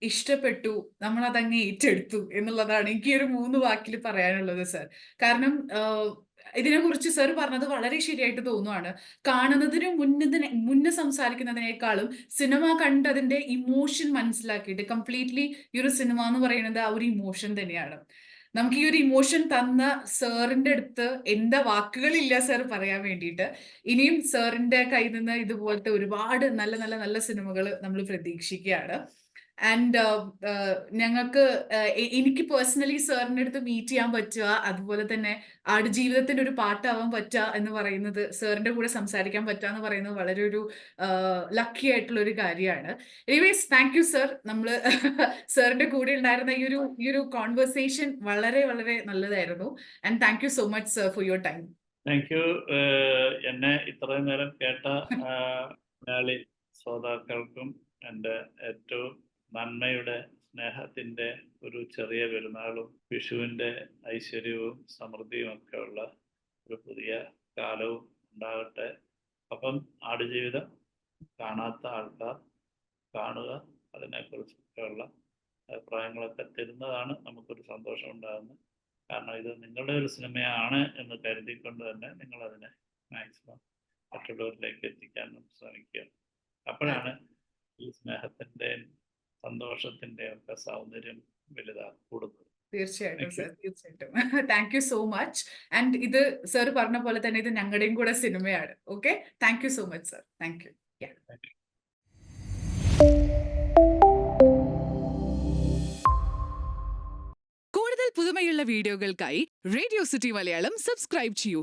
ഇഷ്ടപ്പെട്ടു, നമ്മൾ അതങ്ങ് ഏറ്റെടുത്തു എന്നുള്ളതാണ് എനിക്ക് ഈ ഒരു 3 വാക്കിൽ പറയാനുള്ളത് സർ. കാരണം ഇതിനെക്കുറിച്ച് സർ പറഞ്ഞത് വളരെ ശരിയായിട്ട് തോന്നുവാണ്. കാണുന്നതിന് മുന്നേ സംസാരിക്കുന്നതിനേക്കാളും സിനിമ കണ്ട് അതിന്റെ ഇമോഷൻ മനസ്സിലാക്കിയിട്ട് കംപ്ലീറ്റ്ലി ഈ ഒരു സിനിമ എന്ന് പറയുന്നത് ആ ഒരു ഇമോഷൻ തന്നെയാണ്. നമുക്ക് ഈ ഒരു ഇമോഷൻ തന്ന സാറിന്റെ അടുത്ത് എന്താ വാക്കുകളില്ല സർ പറയാൻ വേണ്ടിയിട്ട്. ഇനിയും സാറിന്റെ കയ്യിൽ നിന്ന് ഇതുപോലത്തെ ഒരുപാട് നല്ല നല്ല നല്ല സിനിമകൾ നമ്മൾ പ്രതീക്ഷിക്കുകയാണ്. ആൻഡ് ഞങ്ങൾക്ക് എനിക്ക് പേഴ്സണലി സാറിൻ്റെ അടുത്ത് മീറ്റ് ചെയ്യാൻ പറ്റുക, അതുപോലെ തന്നെ ആടുജീവിതത്തിന്റെ ഒരു പാട്ടാവാൻ പറ്റുക എന്ന് പറയുന്നത്, സാറിന്റെ കൂടെ സംസാരിക്കാൻ പറ്റുക എന്ന് പറയുന്നത് വളരെ ഒരു ലക്കി ആയിട്ടുള്ള ഒരു കാര്യമാണ്. Anyways, thank you sir. നമ്മൾ സാറിന്റെ കൂടെ ഉണ്ടായിരുന്ന ഈ ഒരു കോൺവെർസേഷൻ വളരെ വളരെ നല്ലതായിരുന്നു. And thank you so much sir for your time. Thank you. എന്നെ ഇത്രയും നേരം കേട്ട മലയാളി ശ്രോതാക്കൾക്കും എൻ്റെ ഏറ്റവും നന്മയുടെ സ്നേഹത്തിൻ്റെ ഒരു ചെറിയ പെരുന്നാളും വിഷുവിൻ്റെ ഐശ്വര്യവും സമൃദ്ധിയും ഒക്കെ ഉള്ള ഒരു പുതിയ കാലവും ഉണ്ടാകട്ടെ. അപ്പം ആടുജീവിതം കാണാത്ത ആൾക്കാർ കാണുക, അതിനെക്കുറിച്ചൊക്കെയുള്ള അഭിപ്രായങ്ങളൊക്കെ തരുന്നതാണ് നമുക്കൊരു സന്തോഷം ഉണ്ടാകുന്നത്. കാരണം ഇത് നിങ്ങളുടെ ഒരു സിനിമയാണ് എന്ന് കരുതിക്കൊണ്ട് തന്നെ നിങ്ങളതിനെ മാക്സിമം മറ്റുള്ളവരിലേക്ക് എത്തിക്കാനും ശ്രമിക്കുക. അപ്പോഴാണ് ഈ സ്നേഹത്തിൻ്റെയും സന്തോഷത്തിൻ്റെയും ഒക്കെ സൗന്ദര്യം കൂടുന്നത്. തീർച്ചയായിട്ടും സർ, തീർച്ചയായിട്ടും. Thank you so much. And ഇത് സർ പറഞ്ഞ പോലെ തന്നെ ഇത് ഞങ്ങളുടെയും കൂടെ സിനിമയാണ്. Okay, thank you so much sir. Thank you. കൂടുതൽ പുതുമയുള്ള വീഡിയോകൾക്കായി റേഡിയോ സിറ്റി മലയാളം സബ്സ്ക്രൈബ് ചെയ്യൂ.